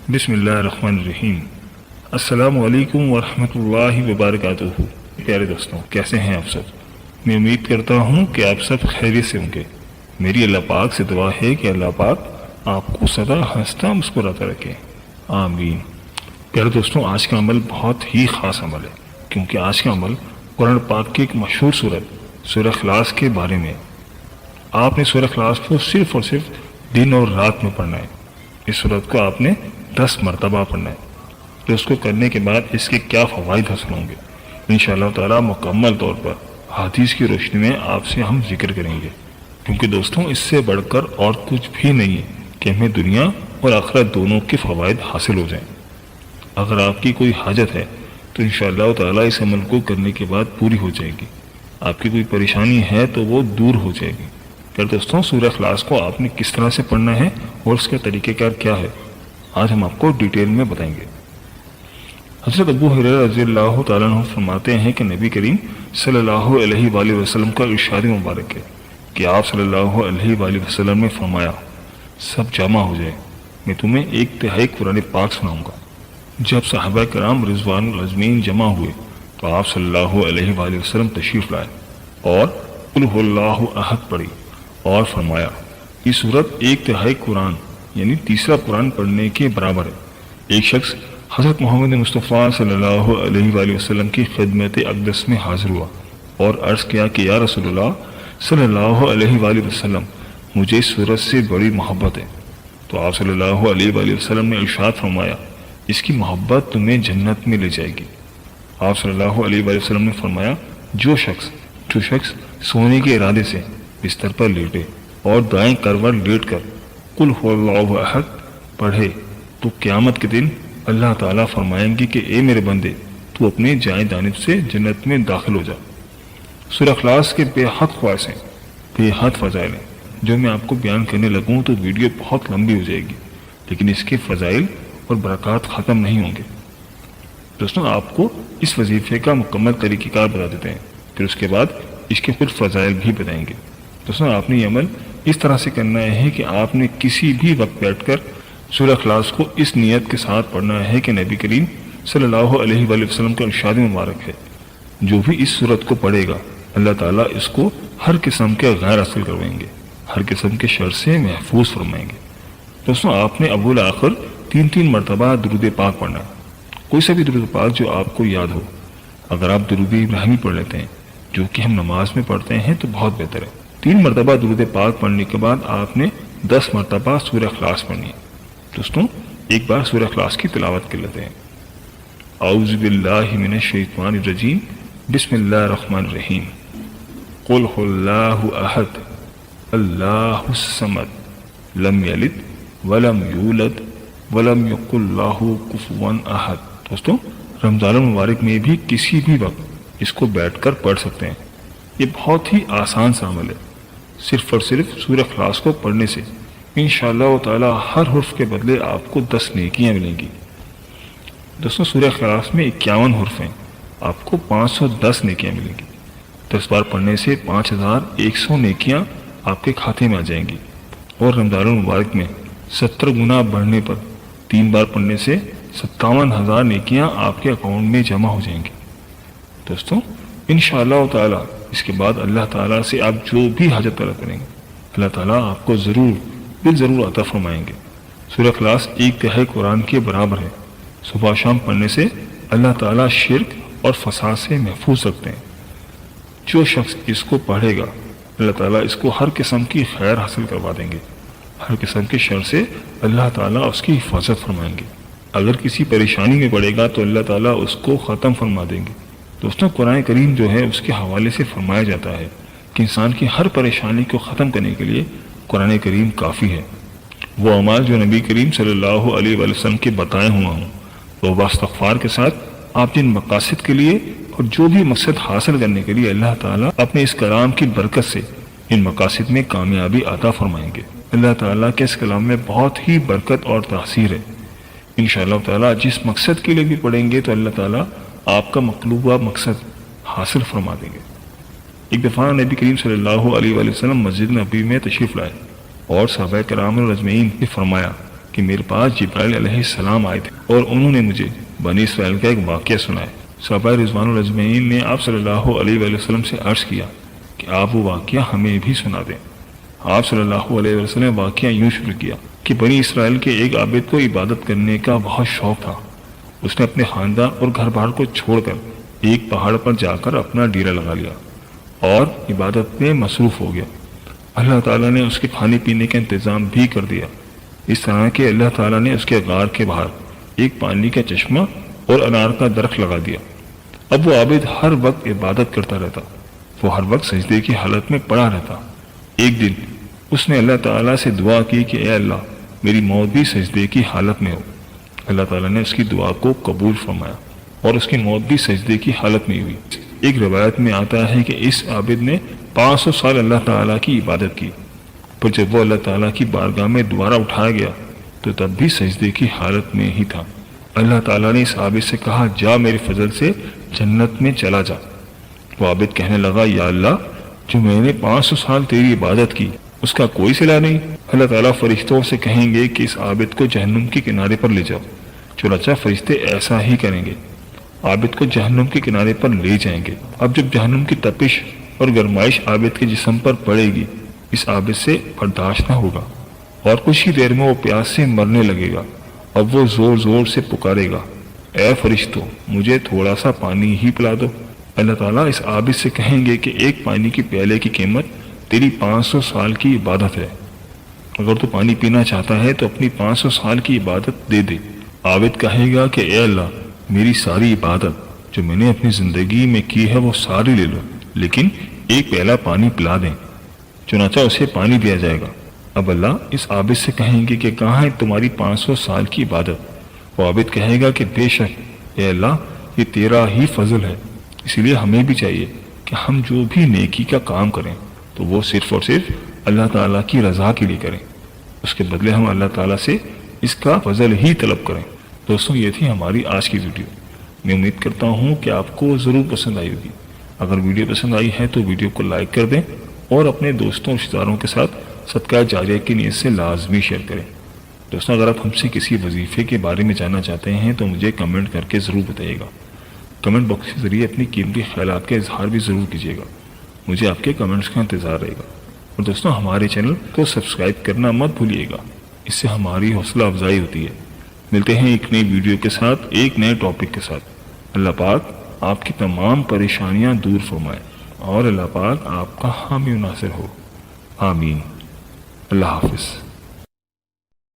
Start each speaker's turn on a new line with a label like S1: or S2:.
S1: بسم اللہ الرحمن الرحیم۔ السلام علیکم ورحمۃ اللہ وبرکاتہ۔ پیارے دوستوں، کیسے ہیں آپ سب؟ میں امید کرتا ہوں کہ آپ سب خیریت سے ہوں گے۔ میری اللہ پاک سے دعا ہے کہ اللہ پاک آپ کو سدا ہنستا مسکراتا رکھے، آمین۔ پیارے دوستوں، آج کا عمل بہت ہی خاص عمل ہے، کیونکہ آج کا عمل قرآن پاک کی ایک مشہور سورت سورہ اخلاص کے بارے میں۔ آپ نے سورہ اخلاص کو صرف اور صرف دن اور رات میں پڑھنا ہے۔ اس سورت کو آپ نے 10 مرتبہ پڑھنا ہے۔ تو اس کو کرنے کے بعد اس کے کیا فوائد حاصل ہوں گے، انشاءاللہ تعالی مکمل طور پر حدیث کی روشنی میں آپ سے ہم ذکر کریں گے، کیونکہ دوستوں اس سے بڑھ کر اور کچھ بھی نہیں ہے کہ ہمیں دنیا اور آخرت دونوں کے فوائد حاصل ہو جائیں۔ اگر آپ کی کوئی حاجت ہے تو انشاءاللہ تعالی اس عمل کو کرنے کے بعد پوری ہو جائے گی۔ آپ کی کوئی پریشانی ہے تو وہ دور ہو جائے گی۔ پھر دوستوں، سورہ اخلاص کو آپ نے کس طرح سے پڑھنا ہے اور اس کا طریقہ کار کیا ہے، آج ہم آپ کو ڈیٹیل میں بتائیں گے۔ حضرت ابو ہریرہ رضی اللہ تعالیٰ عنہ فرماتے ہیں کہ نبی کریم صلی اللہ علیہ وآلہ وسلم کا ارشاد مبارک ہے کہ آپ صلی اللہ علیہ وآلہ وسلم نے فرمایا، سب جمع ہو جائے، میں تمہیں 1/3 قرآن پاک سناؤں گا۔ جب صحابہ کرام رضوان الاجمعین جمع ہوئے تو آپ صلی اللہ علیہ وآلہ وسلم تشریف لائے اور قل هو اللہ احد پڑھی اور فرمایا، یہ صورت 1/3 قرآن یعنی تیسرا قرآن پڑھنے کے برابر ہے۔ ایک شخص حضرت محمد مصطفیٰ صلی اللہ علیہ وآلہ وسلم کی خدمت اقدس میں حاضر ہوا اور عرض کیا کہ یا رسول اللہ صلی اللہ علیہ وآلہ وسلم، مجھے اس صورت سے بڑی محبت ہے۔ تو آپ صلی اللہ علیہ وآلہ وسلم نے ارشاد فرمایا، اس کی محبت تمہیں جنت میں لے جائے گی۔ آپ صلی اللہ علیہ وآلہ وسلم نے فرمایا، جو شخص سونے کے ارادے سے بستر پر لیٹے اور دائیں کروٹ لیٹ کر قل هو اللہ احد پڑھے تو قیامت کے دن اللہ تعالیٰ فرمائیں گے کہ اے میرے بندے، تو اپنے جائیں جانب سے جنت میں داخل ہو جا۔ سورہ اخلاص کے بے حد خواص ہیں، بے حد فضائل ہیں، جو میں آپ کو بیان کرنے لگوں تو ویڈیو بہت لمبی ہو جائے گی، لیکن اس کے فضائل اور برکات ختم نہیں ہوں گے۔ دوستوں، آپ کو اس وظیفے کا مکمل طریقہ کار بتا دیتے ہیں، پھر اس کے بعد اس کے خود فضائل بھی بتائیں گے۔ دوستوں، آپ نے یہ عمل اس طرح سے کرنا ہے کہ آپ نے کسی بھی وقت بیٹھ کر سورہ اخلاص کو اس نیت کے ساتھ پڑھنا ہے کہ نبی کریم صلی اللہ علیہ وآلہ وسلم کا ارشاد مبارک ہے، جو بھی اس سورت کو پڑھے گا اللہ تعالیٰ اس کو ہر قسم کے غیر حاصل کروائیں گے، ہر قسم کے شر سے محفوظ فرمائیں گے۔ دوستوں، آپ نے اول آخر 3 مرتبہ درود پاک پڑھنا ہے، کوئی سا بھی درود پاک جو آپ کو یاد ہو۔ اگر آپ درود ابراہیمی پڑھ لیتے ہیں جو کہ ہم نماز میں پڑھتے ہیں تو بہت بہتر ہے۔ 3 مرتبہ درود پاک پڑھنے کے بعد آپ نے 10 مرتبہ سورہ اخلاص پڑھنی ہے۔ دوستوں، ایک بار سورہ اخلاص کی تلاوت کر لیتے ہیں۔ اعوذ باللہ من الشیطان الرجیم، بسم اللہ الرحمن الرحیم۔ قل هو اللہ احد اللہ الصمد لم یلد ولم یولد ولم یکن لہ کفوا احد۔ دوستوں، رمضان المبارک میں بھی کسی بھی وقت اس کو بیٹھ کر پڑھ سکتے ہیں۔ یہ بہت ہی آسان سا عمل ہے، صرف اور صرف سورہ اخلاص کو پڑھنے سے انشاءاللہ تعالی ہر حرف کے بدلے آپ کو 10 نیکیاں ملیں گی۔ دوستوں، سورہ اخلاص میں 51 حرف ہیں، آپ کو 510 نیکیاں ملیں گی۔ 10 بار پڑھنے سے 5100 نیکیاں آپ کے کھاتے میں آ جائیں گی، اور رمضان المبارک میں 70 گنا بڑھنے پر 3 بار پڑھنے سے 57,000 نیکیاں آپ کے اکاؤنٹ میں جمع ہو جائیں گی۔ دوستوں، انشاءاللہ تعالی اس کے بعد اللہ تعالیٰ سے آپ جو بھی حاجت طلب کریں گے اللہ تعالیٰ آپ کو ضرور عطا فرمائیں گے۔ سورہ اخلاص 1/3 قرآن کے برابر ہے۔ صبح شام پڑھنے سے اللہ تعالیٰ شرک اور فساد سے محفوظ رکھتے ہیں۔ جو شخص اس کو پڑھے گا اللہ تعالیٰ اس کو ہر قسم کی خیر حاصل کروا دیں گے، ہر قسم کے شر سے اللہ تعالیٰ اس کی حفاظت فرمائیں گے۔ اگر کسی پریشانی میں پڑے گا تو اللہ تعالیٰ اس کو ختم فرما دیں گے۔ دوستوں، قرآن کریم جو ہے اس کے حوالے سے فرمایا جاتا ہے کہ انسان کی ہر پریشانی کو ختم کرنے کے لیے قرآن کریم کافی ہے۔ وہ اعمال جو نبی کریم صلی اللہ علیہ وآلہ وسلم کے بتائے ہوا ہوں، وہ استغفار کے ساتھ آپ جن مقاصد کے لیے اور جو بھی مقصد حاصل کرنے کے لیے اللہ تعالیٰ اپنے اس کلام کی برکت سے ان مقاصد میں کامیابی عطا فرمائیں گے۔ اللہ تعالیٰ کے اس کلام میں بہت ہی برکت اور تاثیر ہے۔ انشاءاللہ تعالیٰ جس مقصد کے لیے بھی پڑھیں گے تو اللہ تعالیٰ آپ کا مطلوبہ مقصد حاصل فرما دیں گے۔ ایک دفعہ نبی کریم صلی اللہ علیہ وآلہ وسلم مسجد نبی میں تشریف لائے اور صحابہ کرام اجمعین نے فرمایا کہ میرے پاس جبرائیل علیہ السلام آئے تھے اور انہوں نے مجھے بنی اسرائیل کا ایک واقعہ سنایا۔ صحابہ رضوان اللہ اجمعین نے آپ صلی اللہ علیہ وآلہ وسلم سے عرض کیا کہ آپ وہ واقعہ ہمیں بھی سنا دیں۔ آپ صلی اللہ علیہ وسلم واقعہ یوں شروع کیا کہ بنی اسرائیل کے ایک عابد کو عبادت کرنے کا بہت شوق تھا۔ اس نے اپنے خاندان اور گھر بار کو چھوڑ کر ایک پہاڑ پر جا کر اپنا ڈیرا لگا لیا اور عبادت میں مصروف ہو گیا۔ اللہ تعالیٰ نے اس کے کھانے پینے کا انتظام بھی کر دیا، اس طرح کہ اللہ تعالیٰ نے اس کے غار کے باہر ایک پانی کا چشمہ اور انار کا درخت لگا دیا۔ اب وہ عابد ہر وقت عبادت کرتا رہتا، وہ ہر وقت سجدے کی حالت میں پڑا رہتا۔ ایک دن اس نے اللہ تعالیٰ سے دعا کی کہ اے اللہ، میری موت بھی سجدے کی حالت میں ہو۔ اللہ تعالیٰ نے اس کی دعا کو قبول فرمایا اور اس کی موت بھی سجدے کی حالت میں ہوئی۔ ایک روایت میں آتا ہے کہ اس عابد نے 500 سال اللہ تعالیٰ کی عبادت کی، پر جب وہ اللہ تعالیٰ کی بارگاہ میں دوبارہ اٹھایا گیا تو تب بھی سجدے کی حالت میں ہی تھا۔ اللہ تعالیٰ نے اس عابد سے کہا جا میرے فضل سے جنت میں چلا جا۔ وہ عابد کہنے لگا یا اللہ، جو میں نے 500 سال تیری عبادت کی اس کا کوئی صلہ نہیں۔ اللہ تعالیٰ فرشتوں سے کہیں گے کہ اس عابد کو جہنم کے کنارے پر لے جاؤ، چنانچہ فرشتے ایسا ہی کریں گے، عابد کو جہنم کے کنارے پر لے جائیں گے۔ اب جب جہنم کی تپش اور گرمائش عابد کے جسم پر پڑے گی، اس عابد سے برداشت نہ ہوگا اور کچھ ہی دیر میں وہ پیاس سے مرنے لگے گا۔ اب وہ زور زور سے پکارے گا اے فرشتوں، مجھے تھوڑا سا پانی ہی پلا دو۔ اللہ تعالیٰ اس عابد سے کہیں گے کہ ایک پانی کی پیالے کی قیمت تیری 500 سال کی عبادت ہے، اگر تو پانی پینا چاہتا ہے تو اپنی 500 سال کی عبادت دے دے۔ عابد کہے گا کہ اے اللہ، میری ساری عبادت جو میں نے اپنی زندگی میں کی ہے وہ ساری لے لو، لیکن ایک پیالہ پانی پلا دیں۔ چنانچہ اسے پانی دیا جائے گا۔ اب اللہ اس عابد سے کہیں گے کہ کہاں ہے تمہاری 500 سال کی عبادت؟ وہ عابد کہے گا کہ بے شک اے اللہ، یہ تیرا ہی فضل ہے، اسی لیے ہمیں بھی چاہیے کہ ہم جو بھی نیکی کا کام کریں تو وہ صرف اور صرف اللہ تعالیٰ کی رضا کے لیے کریں، اس کے بدلے ہم اللہ تعالیٰ سے اس کا فضل ہی طلب کریں۔ دوستوں، یہ تھی ہماری آج کی ویڈیو۔ میں امید کرتا ہوں کہ آپ کو ضرور پسند آئی ہوگی۔ اگر ویڈیو پسند آئی ہے تو ویڈیو کو لائک کر دیں اور اپنے دوستوں اور رشتہ داروں کے ساتھ صدقہ جاریہ کی نیت سے لازمی شیئر کریں۔ دوستوں، اگر آپ ہم سے کسی وظیفے کے بارے میں جاننا چاہتے ہیں تو مجھے کمنٹ کر کے ضرور بتائیے گا۔ کمنٹ باکس کے ذریعے اپنی قیمتی خیالات کا اظہار بھی ضرور کیجیے گا، مجھے آپ کے کمنٹس کا انتظار رہے گا۔ اور دوستوں، ہمارے چینل کو سبسکرائب کرنا مت بھولیے گا، اس سے ہماری حوصلہ افزائی ہوتی ہے۔ ملتے ہیں ایک نئی ویڈیو کے ساتھ، ایک نئے ٹاپک کے ساتھ۔ اللہ پاک آپ کی تمام پریشانیاں دور فرمائے اور اللہ پاک آپ کا حامی و ناصر ہو، آمین۔ اللہ حافظ۔